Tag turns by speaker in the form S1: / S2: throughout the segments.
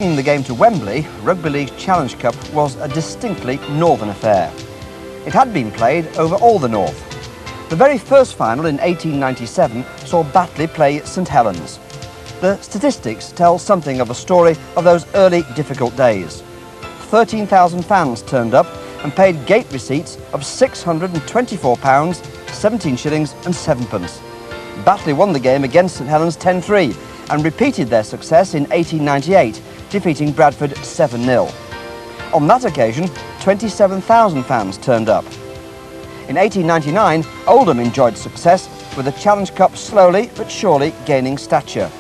S1: Bringing the game to Wembley, Rugby League's Challenge Cup was a distinctly northern affair. It had been played over all the north. The very first final in 1897 saw Batley play St Helens. The statistics tell something of a story of those early difficult days. 13,000 fans turned up and paid gate receipts of £624, 17 shillings and 7pence. Batley won the game against St Helens 10-3 and repeated their success in 1898, defeating Bradford 7-0. On that occasion, 27,000 fans turned up. In 1899, Oldham enjoyed success, with the Challenge Cup slowly but surely gaining stature.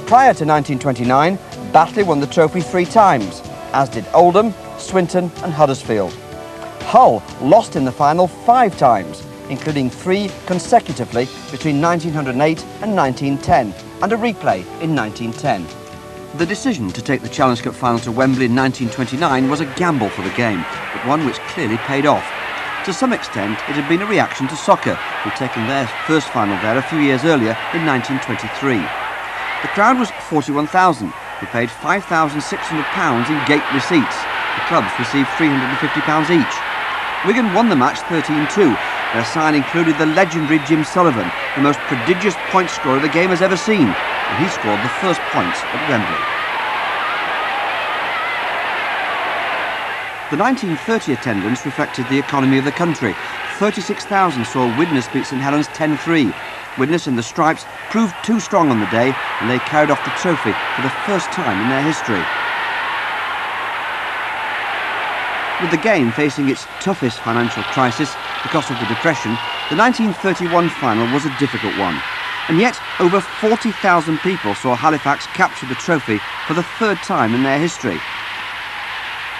S1: Prior to 1929, Batley won the trophy 3 times, as did Oldham, Swinton and Huddersfield. Hull lost in the final 5 times, including 3 consecutively between 1908 and 1910, and a replay in 1910. The decision to take the Challenge Cup final to Wembley in 1929 was a gamble for the game, but one which clearly paid off. To some extent, it had been a reaction to soccer, who'd taken their first final there a few years earlier in 1923. The crowd was 41,000, who paid £5,600 in gate receipts. The clubs received £350 each. Wigan won the match 13-2. Their side included the legendary Jim Sullivan, the most prodigious point scorer the game has ever seen, and he scored the first points at Wembley. The 1930 attendance reflected the economy of the country. 36,000 saw Widnes beat St Helens 10-3. Widnes and the Stripes proved too strong on the day, and they carried off the trophy for the first time in their history. With the game facing its toughest financial crisis because of the Depression, the 1931 final was a difficult one. And yet, over 40,000 people saw Halifax capture the trophy for the 3rd time in their history.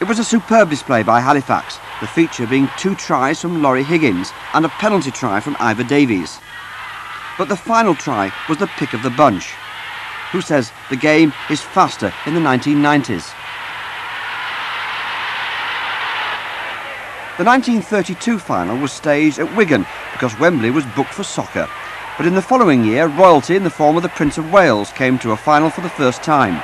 S1: It was a superb display by Halifax, the feature being 2 tries from Laurie Higgins and a penalty try from Ivor Davies. But the final try was the pick of the bunch. Who says the game is faster in the 1990s? The 1932 final was staged at Wigan because Wembley was booked for soccer. But in the following year, royalty in the form of the Prince of Wales came to a final for the first time.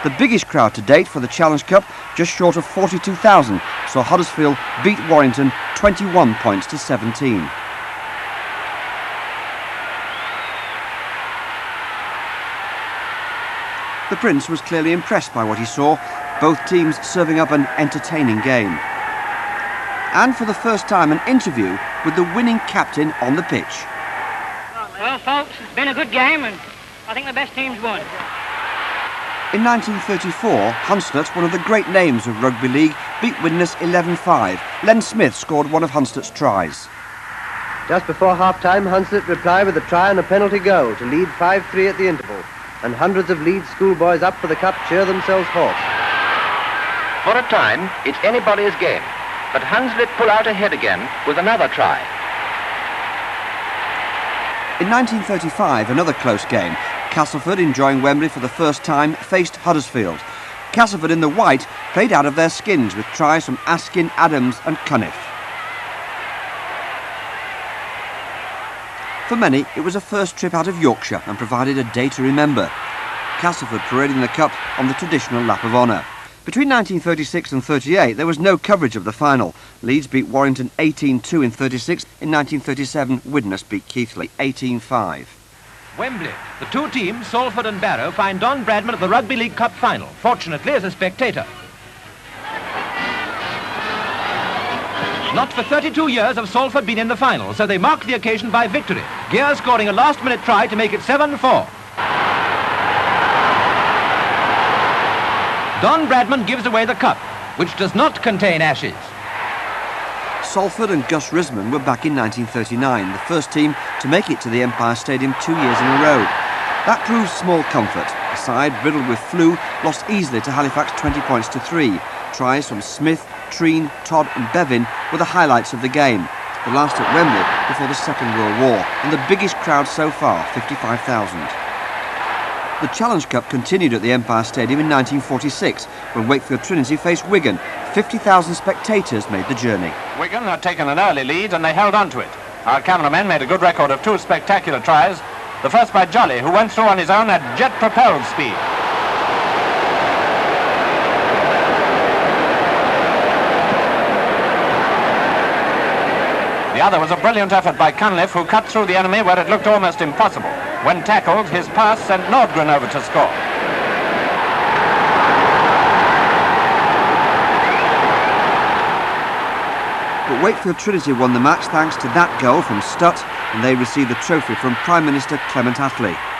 S1: The biggest crowd to date for the Challenge Cup, just short of 42,000, saw Huddersfield beat Warrington 21 points to 17. The Prince was clearly impressed by what he saw, both teams serving up an entertaining game. And for the first time, an interview with the winning captain on the pitch.
S2: Well, folks, it's been a good game, and I think the best team's won.
S1: In 1934, Hunslet, one of the great names of rugby league, beat Widnes 11-5. Len Smith scored one of Hunslet's tries.
S3: Just before half-time, Hunslet replied with a try and a penalty goal to lead 5-3 at the interval, and hundreds of Leeds schoolboys up for the cup cheer themselves hoarse.
S4: For a time, it's anybody's game, but Hunslet pull out ahead again with another try.
S1: In 1935, another close game. Castleford, enjoying Wembley for the first time, faced Huddersfield. Castleford in the white played out of their skins with tries from Askin, Adams and Cunniff. For many, it was a first trip out of Yorkshire and provided a day to remember. Castleford parading the cup on the traditional lap of honour. Between 1936 and 38, there was no coverage of the final. Leeds beat Warrington 18-2 in 36. In 1937, Widnes beat Keighley 18-5.
S5: Wembley. The 2 teams, Salford and Barrow, find Don Bradman at the Rugby League Cup final, fortunately as a spectator. Not for 32 years have Salford been in the final, so they mark the occasion by victory. Gear scoring a last-minute try to make it 7-4. Don Bradman gives away the cup, which does not contain ashes.
S1: Salford and Gus Risman were back in 1939, the first team to make it to the Empire Stadium 2 years in a row. That proved small comfort. The side, riddled with flu, lost easily to Halifax 20 points to 3. Tries from Smith, Treen, Todd and Bevin were the highlights of the game. The last at Wembley before the Second World War, and the biggest crowd so far, 55,000. The Challenge Cup continued at the Empire Stadium in 1946, when Wakefield Trinity faced Wigan. 50,000 spectators made the journey.
S6: Wigan had taken an early lead and they held on to it. Our cameramen made a good record of 2 spectacular tries. The first by Jolly, who went through on his own at jet-propelled speed. The other was a brilliant effort by Cunliffe, who cut through the enemy where it looked almost impossible. When tackled, his pass sent Nordgren over to score.
S1: But Wakefield Trinity won the match thanks to that goal from Stutt, and they received the trophy from Prime Minister Clement Attlee.